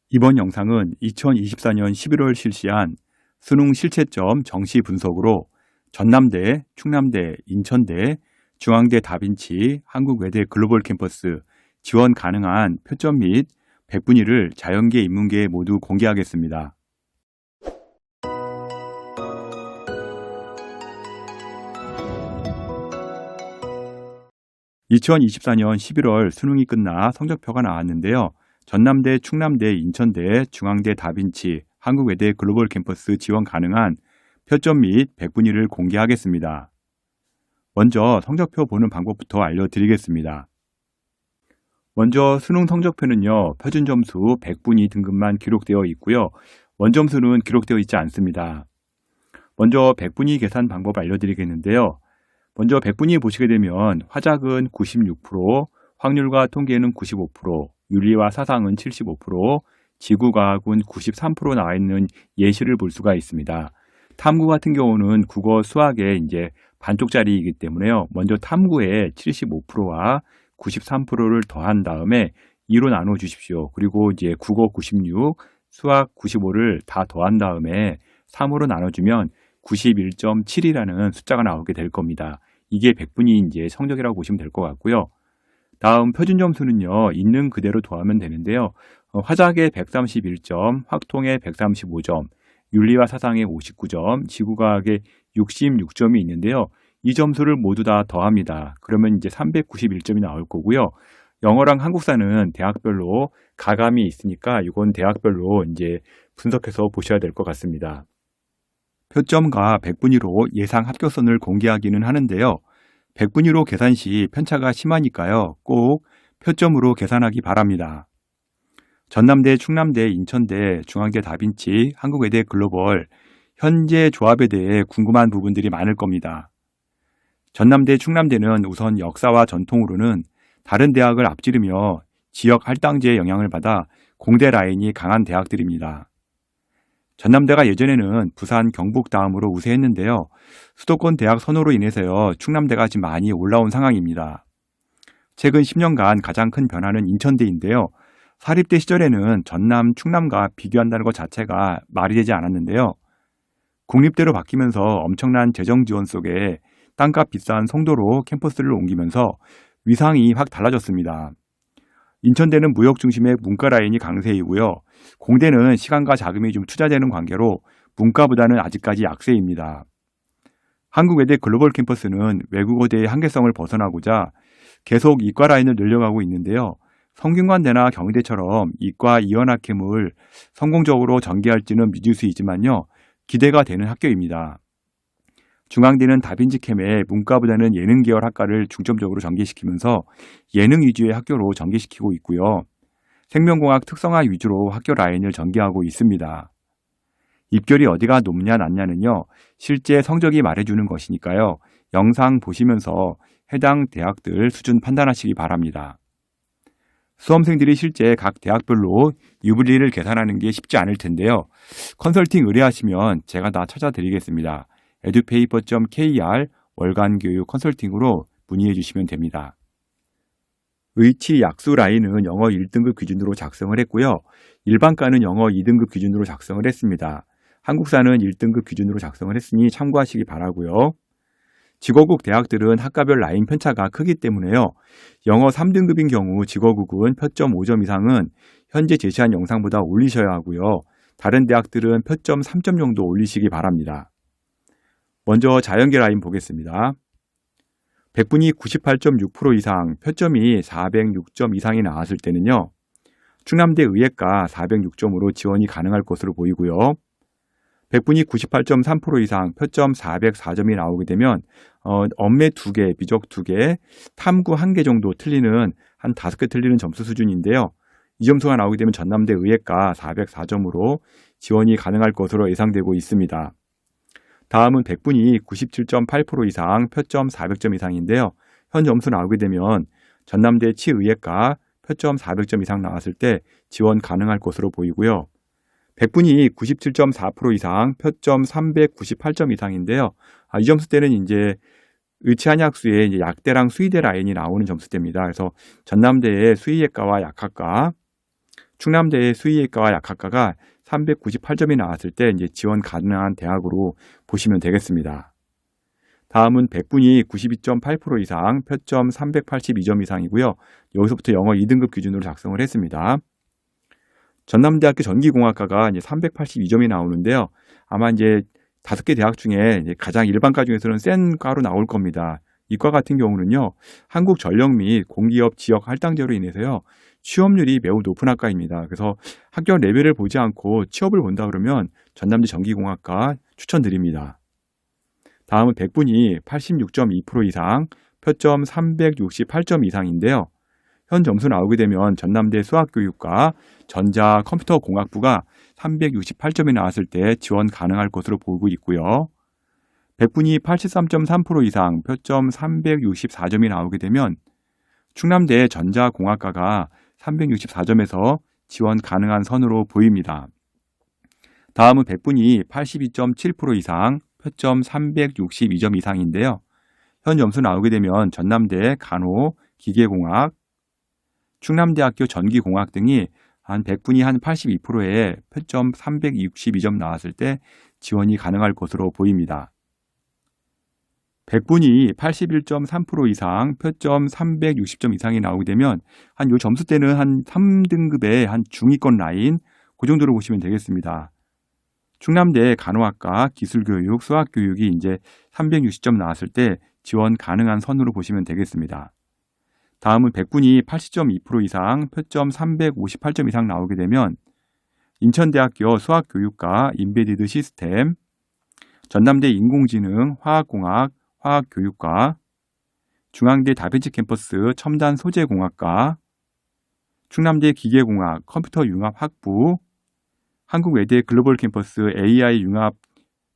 이번 영상은 2024년 11월 실시한 수능 실채점 정시 분석으로 전남대, 충남대, 인천대, 중앙대 다빈치, 한국외대 글로벌 캠퍼스 지원 가능한 표점 및 백분위를 자연계, 인문계 모두 공개하겠습니다. 2024년 11월 수능이 끝나 성적표가 나왔는데요. 전남대, 충남대, 인천대, 중앙대 다빈치, 한국외대 글로벌 캠퍼스 지원 가능한 표점 및 백분위를 공개하겠습니다. 먼저 성적표 보는 방법부터 알려드리겠습니다. 먼저 수능 성적표는요, 표준점수 100분위 등급만 기록되어 있고요. 원점수는 기록되어 있지 않습니다. 먼저 백분위 계산 방법 알려드리겠는데요. 먼저 백분위 보시게 되면 화작은 96%, 확률과 통계는 95%, 윤리와 사상은 75%, 지구과학은 93% 나와 있는 예시를 볼 수가 있습니다. 탐구 같은 경우는 국어, 수학의 이제 반쪽짜리이기 때문에요. 먼저 탐구에 75%와 93%를 더한 다음에 2로 나눠 주십시오. 그리고 이제 국어 96, 수학 95를 다 더한 다음에 3으로 나눠주면 91.7이라는 숫자가 나오게 될 겁니다. 이게 백분위 이제 성적이라고 보시면 될 것 같고요. 다음 표준 점수는요, 있는 그대로 더하면 되는데요. 화작의 131점, 확통의 135점, 윤리와 사상의 59점, 지구과학의 66점이 있는데요. 이 점수를 모두 다 더합니다. 그러면 이제 391점이 나올 거고요. 영어랑 한국사는 대학별로 가감이 있으니까 이건 대학별로 이제 분석해서 보셔야 될 것 같습니다. 표점과 백분위로 예상 합격선을 공개하기는 하는데요. 백분위로 계산 시 편차가 심하니까요. 꼭 표점으로 계산하기 바랍니다. 전남대, 충남대, 인천대, 중앙대 다빈치, 한국외대 글로벌 현재 조합에 대해 궁금한 부분들이 많을 겁니다. 전남대, 충남대는 우선 역사와 전통으로는 다른 대학을 앞지르며 지역 할당제의 영향을 받아 공대 라인이 강한 대학들입니다. 전남대가 예전에는 부산, 경북 다음으로 우세했는데요. 수도권 대학 선호로 인해서요, 충남대가 지금 많이 올라온 상황입니다. 최근 10년간 가장 큰 변화는 인천대인데요. 사립대 시절에는 전남, 충남과 비교한다는 것 자체가 말이 되지 않았는데요. 국립대로 바뀌면서 엄청난 재정 지원 속에 땅값 비싼 송도로 캠퍼스를 옮기면서 위상이 확 달라졌습니다. 인천대는 무역 중심의 문과 라인이 강세이고요. 공대는 시간과 자금이 좀 투자되는 관계로 문과보다는 아직까지 약세입니다. 한국외대 글로벌 캠퍼스는 외국어대의 한계성을 벗어나고자 계속 이과 라인을 늘려가고 있는데요. 성균관대나 경희대처럼 이과 이원학캠을 성공적으로 전개할지는 미지수이지만요. 기대가 되는 학교입니다. 중앙대는 다빈치캠에 문과보다는 예능 계열 학과를 중점적으로 전개시키면서 예능 위주의 학교로 전개시키고 있고요. 생명공학 특성화 위주로 학교 라인을 전개하고 있습니다. 입결이 어디가 높냐 낮냐는요. 실제 성적이 말해주는 것이니까요. 영상 보시면서 해당 대학들 수준 판단하시기 바랍니다. 수험생들이 실제 각 대학별로 유불리를 계산하는 게 쉽지 않을 텐데요. 컨설팅 의뢰하시면 제가 다 찾아드리겠습니다. edupaper.kr 월간 교육 컨설팅으로 문의해 주시면 됩니다. 의치 약수 라인은 영어 1등급 기준으로 작성을 했고요. 일반과는 영어 2등급 기준으로 작성을 했습니다. 한국사는 1등급 기준으로 작성을 했으니 참고하시기 바라고요. 직어국 대학들은 학과별 라인 편차가 크기 때문에요. 영어 3등급인 경우 직어국은 표점 5점 이상은 현재 제시한 영상보다 올리셔야 하고요. 다른 대학들은 표점 3점 정도 올리시기 바랍니다. 먼저 자연계 라인 보겠습니다. 백분위 98.6% 이상, 표점이 406점 이상이 나왔을 때는요. 충남대 의예과 406점으로 지원이 가능할 것으로 보이고요. 백분위 98.3% 이상, 표점 404점이 나오게 되면 엄매 2개, 미적 2개, 탐구 1개 정도 틀리는 한 5개 틀리는 점수 수준인데요. 이 점수가 나오게 되면 전남대 의예과 404점으로 지원이 가능할 것으로 예상되고 있습니다. 다음은 백분위 97.8% 이상, 표점 400점 이상인데요. 현 점수 나오게 되면 전남대 치의예과 표점 400점 이상 나왔을 때 지원 가능할 것으로 보이고요. 백분위 97.4% 이상, 표점 398점 이상인데요. 이 점수대는 이제 의치한약수의 이제 약대랑 수의대 라인이 나오는 점수대입니다. 그래서 전남대의 수의예과와 약학과, 충남대의 수의학과와 약학과가 398점이 나왔을 때 이제 지원 가능한 대학으로 보시면 되겠습니다. 다음은 백분위 92.8% 이상, 표점 382점 이상이고요. 여기서부터 영어 2등급 기준으로 작성을 했습니다. 전남대학교 전기공학과가 이제 382점이 나오는데요. 아마 이제 5개 대학 중에 가장 일반과 중에서는 센 과로 나올 겁니다. 이과 같은 경우는요, 한국전력 및 공기업 지역 할당제로 인해서요, 취업률이 매우 높은 학과입니다. 그래서 학교 레벨을 보지 않고 취업을 본다 그러면 전남대 전기공학과 추천드립니다. 다음은 백분위 86.2% 이상, 표점 368점 이상인데요. 현 점수 나오게 되면 전남대 수학교육과 전자컴퓨터공학부가 368점이 나왔을 때 지원 가능할 것으로 보고 있고요. 백분위 83.3% 이상, 표점 364점이 나오게 되면 충남대 전자공학과가 364점에서 지원 가능한 선으로 보입니다. 다음은 백분위 82.7% 이상, 표점 362점 이상인데요. 현 점수 나오게 되면 전남대 간호, 기계공학, 충남대학교 전기공학 등이 한 백분위 한 82%에 표점 362점 나왔을 때 지원이 가능할 것으로 보입니다. 백분위 81.3% 이상, 표점 360점 이상이 나오게 되면 한 요 점수대는 한 3등급의 한 중위권 라인, 그 정도로 보시면 되겠습니다. 충남대 간호학과, 기술교육, 수학교육이 이제 360점 나왔을 때 지원 가능한 선으로 보시면 되겠습니다. 다음은 백분위 80.2% 이상, 표점 358점 이상 나오게 되면 인천대학교 수학교육과 인베디드 시스템, 전남대 인공지능, 화학공학, 화학교육과, 중앙대 다빈치 캠퍼스 첨단 소재공학과, 충남대 기계공학, 컴퓨터융합학부, 한국외대 글로벌 캠퍼스 AI 융합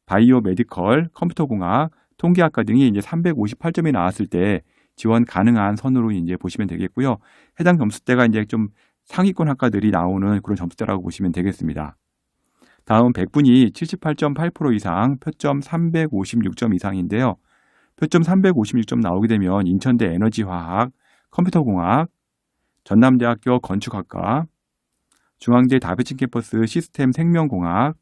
바이오 메디컬, 컴퓨터공학, 통계학과 등이 이제 358점이 나왔을 때 지원 가능한 선으로 이제 보시면 되겠고요. 해당 점수대가 이제 좀 상위권 학과들이 나오는 그런 점수대라고 보시면 되겠습니다. 다음 백분위 78.8% 이상, 표점 356점 이상인데요. 표점 356점 나오게 되면 인천대 에너지화학, 컴퓨터공학, 전남대학교 건축학과, 중앙대 다비치 캠퍼스 시스템 생명공학,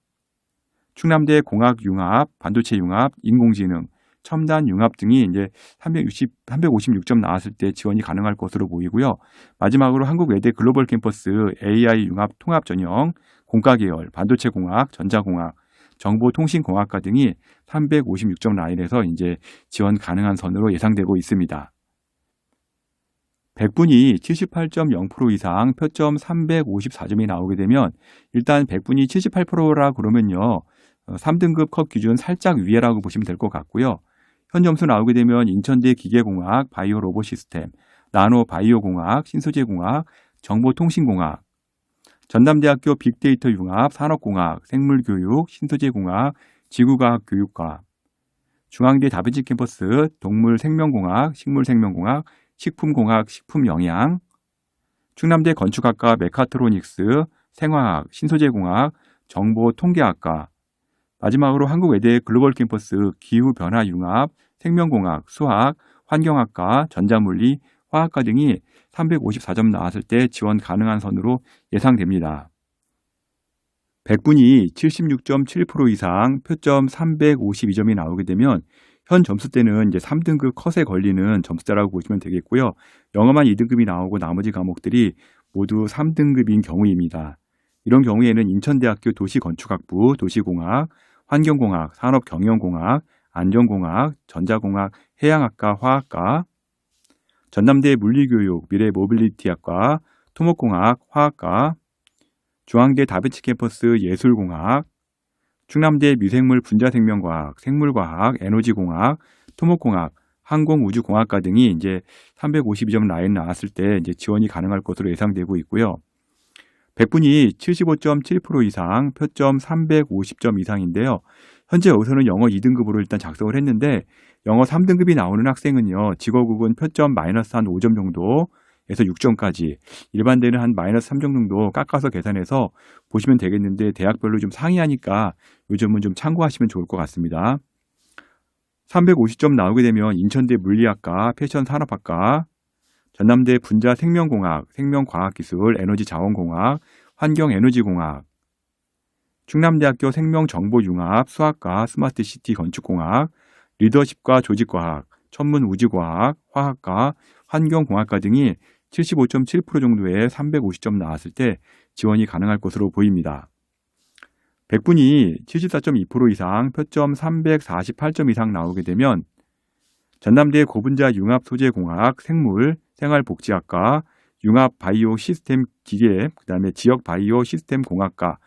충남대 공학융합, 반도체융합, 인공지능, 첨단융합 등이 이제 356점 나왔을 때 지원이 가능할 것으로 보이고요. 마지막으로 한국외대 글로벌 캠퍼스 AI 융합 통합 전형, 공과계열, 반도체공학, 전자공학, 정보통신공학과 등이 356점 라인에서 이제 지원 가능한 선으로 예상되고 있습니다. 백분위 78.0% 이상, 표점 354점이 나오게 되면 일단 백분위 78%라 그러면요. 3등급 컷 기준 살짝 위에라고 보시면 될 것 같고요. 현 점수 나오게 되면 인천대 기계공학, 바이오 로봇 시스템, 나노 바이오공학, 신소재공학, 정보통신공학, 전남대학교 빅데이터 융합, 산업공학, 생물교육, 신소재공학, 지구과학 교육과, 중앙대 다빈치 캠퍼스 동물생명공학, 식물생명공학, 식품공학, 식품영양, 충남대 건축학과 메카트로닉스, 생화학, 신소재공학, 정보통계학과, 마지막으로 한국외대 글로벌 캠퍼스 기후변화융합, 생명공학, 수학, 환경학과, 전자물리, 화학과 등이 354점 나왔을 때 지원 가능한 선으로 예상됩니다. 백분위 76.7% 이상, 표점 352점이 나오게 되면 현 점수대는 이제 3등급 컷에 걸리는 점수대라고 보시면 되겠고요. 영어만 2등급이 나오고 나머지 과목들이 모두 3등급인 경우입니다. 이런 경우에는 인천대학교 도시건축학부, 도시공학, 환경공학, 산업경영공학, 안전공학, 전자공학, 해양학과, 화학과, 전남대 물리교육, 미래모빌리티학과, 토목공학, 화학과, 중앙대 다빈치 캠퍼스 예술공학, 충남대 미생물 분자생명과학, 생물과학, 에너지공학, 토목공학, 항공우주공학과 등이 이제 352점 라인 나왔을 때 이제 지원이 가능할 것으로 예상되고 있고요. 백분위 75.7% 이상, 표점 350점 이상인데요. 현재 여기서는 영어 2등급으로 일단 작성을 했는데 영어 3등급이 나오는 학생은요. 직어국은 표점 마이너스 한 5점 정도에서 6점까지, 일반대는 한 마이너스 3점 정도 깎아서 계산해서 보시면 되겠는데 대학별로 좀 상이하니까 요즘은 좀 참고하시면 좋을 것 같습니다. 350점 나오게 되면 인천대 물리학과, 패션산업학과, 전남대 분자생명공학, 생명과학기술, 에너지자원공학, 환경에너지공학, 충남대학교 생명정보융합 수학과 스마트시티 건축공학, 리더십과 조직과학, 천문우주과학, 화학과, 환경공학과 등이 75.7% 정도의 350점 나왔을 때 지원이 가능할 것으로 보입니다. 백분위 74.2% 이상, 표점 348점 이상 나오게 되면 전남대 고분자 융합 소재공학, 생물, 생활복지학과, 융합 바이오 시스템 기계, 그다음에 지역 바이오 시스템 공학과,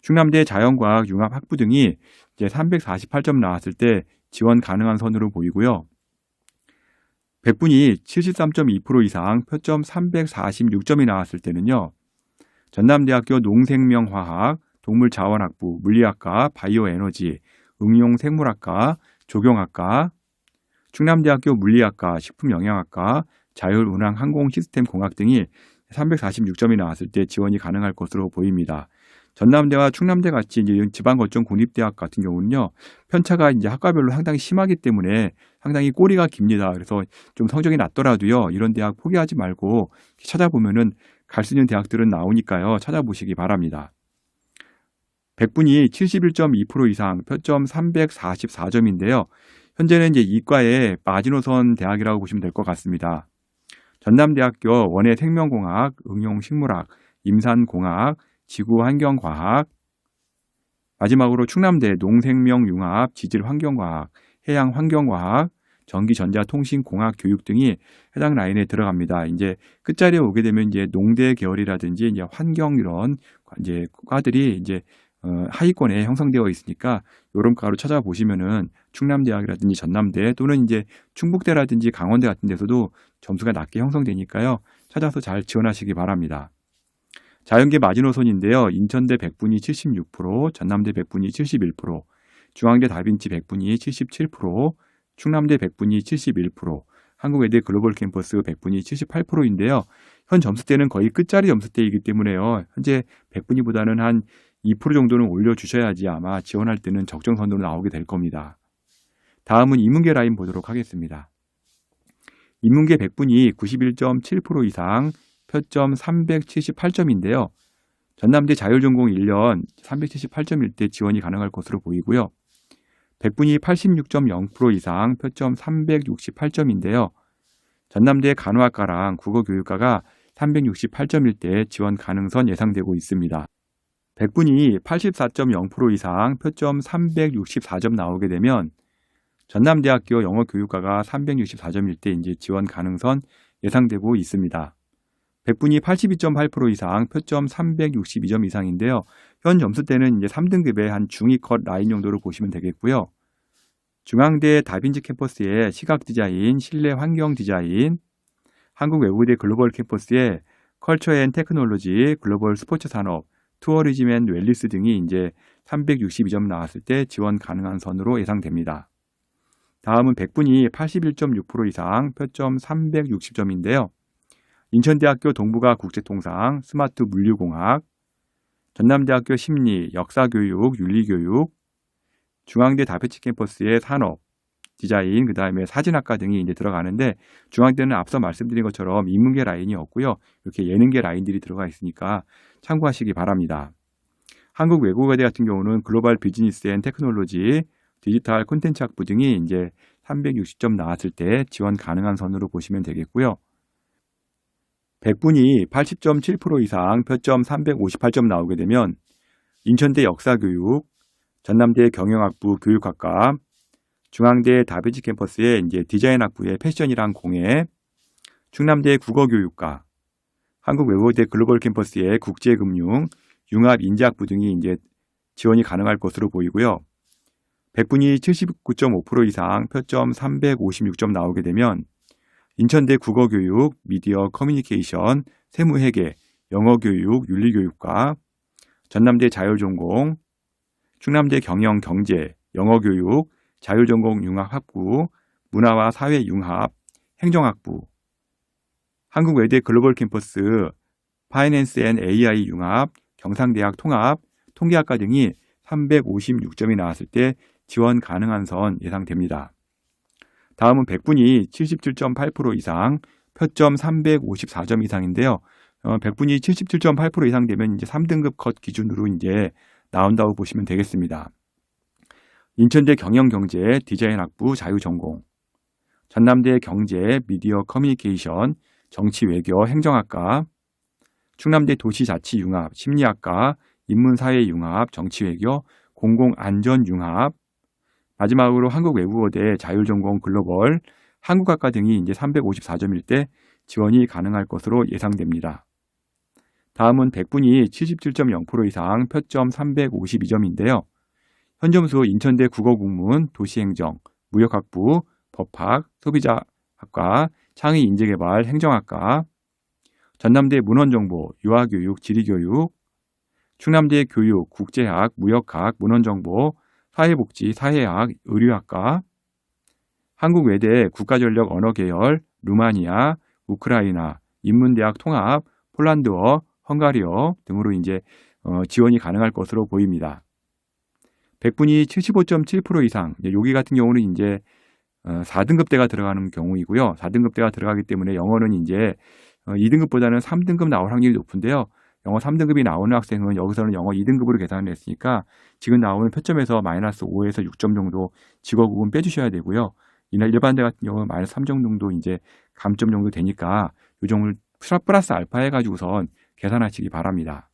충남대 자연과학 융합 학부 등이 이제 348점 나왔을 때 지원 가능한 선으로 보이고요. 백분위 73.2% 이상, 표점 346점이 나왔을 때는요. 전남대학교 농생명화학, 동물자원학부, 물리학과, 바이오에너지, 응용생물학과, 조경학과, 충남대학교 물리학과, 식품영양학과, 자율운항항공시스템공학 등이 346점이 나왔을 때 지원이 가능할 것으로 보입니다. 전남대와 충남대 같이 이제 지방거점 국립대학 같은 경우는요, 편차가 이제 학과별로 상당히 심하기 때문에 상당히 꼬리가 깁니다. 그래서 좀 성적이 낮더라도요, 이런 대학 포기하지 말고 찾아보면은 갈 수 있는 대학들은 나오니까요, 찾아보시기 바랍니다. 백분위 71.2% 이상, 표점 344점인데요. 현재는 이제 이과의 마지노선 대학이라고 보시면 될 것 같습니다. 전남대학교 원해생명공학, 응용식물학, 임산공학, 지구환경과학, 마지막으로 충남대 농생명융합, 지질환경과학, 해양환경과학, 전기전자통신공학 교육 등이 해당 라인에 들어갑니다. 이제 끝자리에 오게 되면 이제 농대 계열이라든지 이제 환경 이런 이제 과들이 이제 하위권에 형성되어 있으니까 이런 과로 찾아보시면은 충남대학이라든지 전남대 또는 이제 충북대라든지 강원대 같은 데서도 점수가 낮게 형성되니까요. 찾아서 잘 지원하시기 바랍니다. 자연계 마지노선인데요. 인천대 백분위 76%, 전남대 백분위 71%, 중앙대 다빈치 백분위 77%, 충남대 백분위 71%, 한국외대 글로벌 캠퍼스 백분위 78%인데요. 현 점수대는 거의 끝자리 점수대이기 때문에요. 현재 백분위보다는 한 2% 정도는 올려주셔야지 아마 지원할 때는 적정선으로 나오게 될 겁니다. 다음은 인문계 라인 보도록 하겠습니다. 인문계 백분위 91.7% 이상, 표점 378점인데요. 전남대 자율전공 1년 378점일 때 지원이 가능할 것으로 보이고요. 백분위 86.0% 이상, 표점 368점인데요. 전남대 간호학과랑 국어교육과가 368점일 때 지원 가능선 예상되고 있습니다. 백분위 84.0% 이상, 표점 364점 나오게 되면 전남대학교 영어교육과가 364점일 때 이제 지원 가능선 예상되고 있습니다. 백분위 82.8% 이상, 표점 362점 이상인데요. 현 점수대는 이제 3등급의 한 중위컷 라인 정도로 보시면 되겠고요. 중앙대 다빈치 캠퍼스의 시각 디자인, 실내 환경 디자인, 한국외국어대 글로벌 캠퍼스의 컬처 앤 테크놀로지, 글로벌 스포츠 산업, 투어리즘 앤 웰리스 등이 이제 362점 나왔을 때 지원 가능한 선으로 예상됩니다. 다음은 백분위 81.6% 이상, 표점 360점인데요. 인천대학교 동북아 국제통상, 스마트 물류공학, 전남대학교 심리, 역사교육, 윤리교육, 중앙대 다빈치 캠퍼스의 산업, 디자인, 그 다음에 사진학과 등이 이제 들어가는데 중앙대는 앞서 말씀드린 것처럼 인문계 라인이 없고요. 이렇게 예능계 라인들이 들어가 있으니까 참고하시기 바랍니다. 한국외국어대 같은 경우는 글로벌 비즈니스 앤 테크놀로지, 디지털 콘텐츠 학부 등이 이제 360점 나왔을 때 지원 가능한 선으로 보시면 되겠고요. 백분위 80.7% 이상, 표점 358점 나오게 되면 인천대 역사교육, 전남대 경영학부 교육학과, 중앙대 다빈치 캠퍼스의 이제 디자인학부의 패션이랑 공예, 충남대 국어교육과, 한국외국어대 글로벌 캠퍼스의 국제금융, 융합인재학부 등이 이제 지원이 가능할 것으로 보이고요. 백분위 79.5% 이상, 표점 356점 나오게 되면 인천대 국어교육, 미디어 커뮤니케이션, 세무회계, 영어교육, 윤리교육과, 전남대 자율전공, 충남대 경영경제, 영어교육, 자율전공 융합학부, 문화와 사회융합, 행정학부, 한국외대 글로벌 캠퍼스, 파이낸스 앤 AI 융합, 경상대학 통합, 통계학과 등이 356점이 나왔을 때 지원 가능한 선 예상됩니다. 다음은 백분위 77.8% 이상, 표점 354점 이상인데요. 100분이 77.8% 이상 되면 이제 3등급 컷 기준으로 이제 나온다고 보시면 되겠습니다. 인천대 경영경제 디자인학부 자유전공, 전남대 경제 미디어 커뮤니케이션 정치외교 행정학과, 충남대 도시자치융합 심리학과 인문사회융합 정치외교 공공안전융합, 마지막으로 한국외국어대 자율전공 글로벌 한국학과 등이 이제 354점일 때 지원이 가능할 것으로 예상됩니다. 다음은 100분이 77.0% 이상 표점 352점인데요. 현점수 인천대 국어국문 도시행정 무역학부 법학 소비자학과 창의인재개발 행정학과, 전남대 문헌정보 유아교육 지리교육, 충남대 교육 국제학 무역학 문헌정보 사회복지 사회학 의류학과, 한국외대 국가전력 언어계열 루마니아 우크라이나 인문대학 통합 폴란드어 헝가리어 등으로 이제 지원이 가능할 것으로 보입니다. 100분이 75.7% 이상, 여기 같은 경우는 이제 4등급대가 들어가는 경우이고요. 4등급대가 들어가기 때문에 영어는 이제 2등급보다는 3등급 나올 확률이 높은데요. 영어 3등급이 나오는 학생은 여기서는 영어 2등급으로 계산을 했으니까 지금 나오는 표점에서 마이너스 5에서 6점 정도 직어 부분 빼주셔야 되고요. 이날 일반대 같은 경우는 마이너스 3점 정도 이제 감점 정도 되니까 이 정도를 플러스 알파 해가지고선 계산하시기 바랍니다.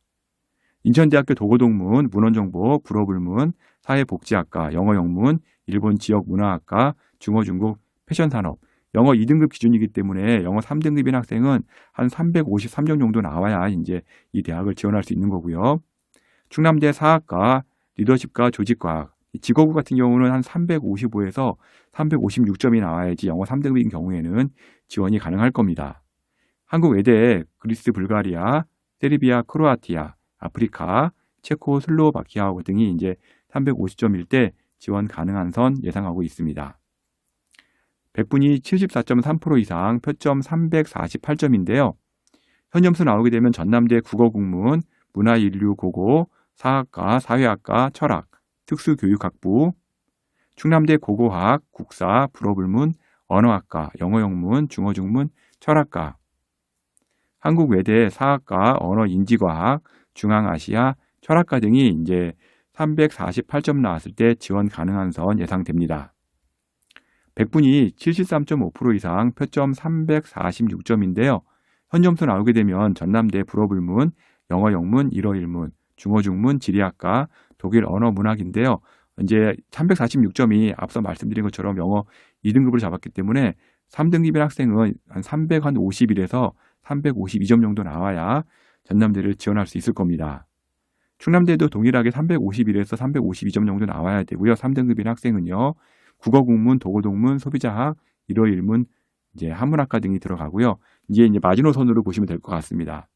인천대학교 도고동문 문헌정보 불어불문 사회복지학과 영어 영문 일본 지역 문화학과 중어 중국 패션산업 영어 2등급 기준이기 때문에 영어 3등급인 학생은 한 353점 정도 나와야 이제 이 대학을 지원할 수 있는 거고요. 충남대 사학과 리더십과 조직과학 직어국 같은 경우는 한 355에서 356점이 나와야지 영어 3등급인 경우에는 지원이 가능할 겁니다. 한국외대 그리스 불가리아 세르비아 크로아티아 아프리카 체코 슬로바키아 등이 이제 350점일 때 지원 가능한 선 예상하고 있습니다. 100분이 74.3% 이상 표점 348점인데요. 현점수 나오게 되면 전남대 국어국문, 문화인류고고, 사학과, 사회학과, 철학, 특수교육학부, 충남대 고고학, 국사, 불어불문, 언어학과, 영어영문, 중어중문, 철학과, 한국외대 사학과, 언어인지과학, 중앙아시아, 철학과 등이 이제 348점 나왔을 때 지원 가능한 선 예상됩니다. 100분이 73.5% 이상 표점 346점인데요. 현점수 나오게 되면 전남대 불어불문, 영어영문, 일어일문, 중어중문, 지리학과, 독일 언어문학인데요. 이제 346점이 앞서 말씀드린 것처럼 영어 2등급을 잡았기 때문에 3등급인 학생은 한 351에서 352점 정도 나와야 전남대를 지원할 수 있을 겁니다. 충남대도 동일하게 351에서 352점 정도 나와야 되고요. 3등급인 학생은요. 국어국문, 도고동문, 소비자학, 일어일문, 이제 한문학과 등이 들어가고요. 이제 마지노선으로 보시면 될 것 같습니다.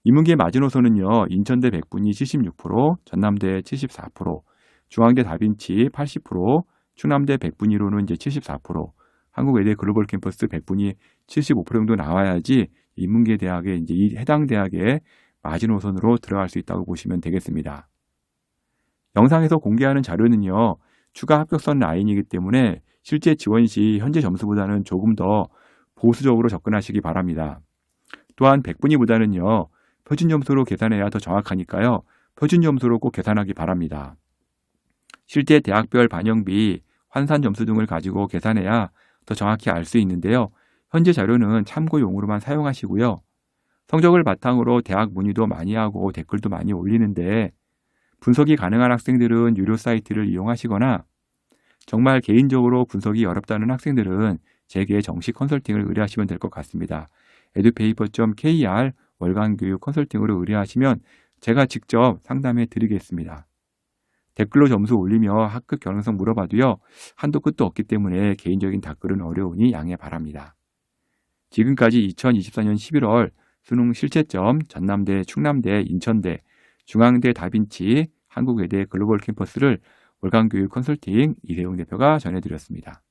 인문계 마지노선은요. 인천대 100분이 76%, 전남대 74%, 중앙대 다빈치 80%, 충남대 100분위로는 이제 74%, 한국외대 글로벌 캠퍼스 100분이 75% 정도 나와야지 인문계 대학에 이제 이 해당 대학에 마지노선으로 들어갈 수 있다고 보시면 되겠습니다. 영상에서 공개하는 자료는요. 추가 합격선 라인이기 때문에 실제 지원 시 현재 점수보다는 조금 더 보수적으로 접근하시기 바랍니다. 또한 100분위보다는요. 표준 점수로 계산해야 더 정확하니까요. 표준 점수로 꼭 계산하기 바랍니다. 실제 대학별 반영비, 환산 점수 등을 가지고 계산해야 더 정확히 알 수 있는데요. 현재 자료는 참고용으로만 사용하시고요. 성적을 바탕으로 대학 문의도 많이 하고 댓글도 많이 올리는데 분석이 가능한 학생들은 유료 사이트를 이용하시거나 정말 개인적으로 분석이 어렵다는 학생들은 제게 정식 컨설팅을 의뢰하시면 될 것 같습니다. edupaper.kr 월간교육 컨설팅으로 의뢰하시면 제가 직접 상담해 드리겠습니다. 댓글로 점수 올리며 합격 가능성 물어봐도요. 한도 끝도 없기 때문에 개인적인 답글은 어려우니 양해 바랍니다. 지금까지 2024년 11월 수능 실채점 전남대, 충남대, 인천대, 중앙대 다빈치, 한국외대 글로벌 캠퍼스를 월간교육 컨설팅 이세용 대표가 전해드렸습니다.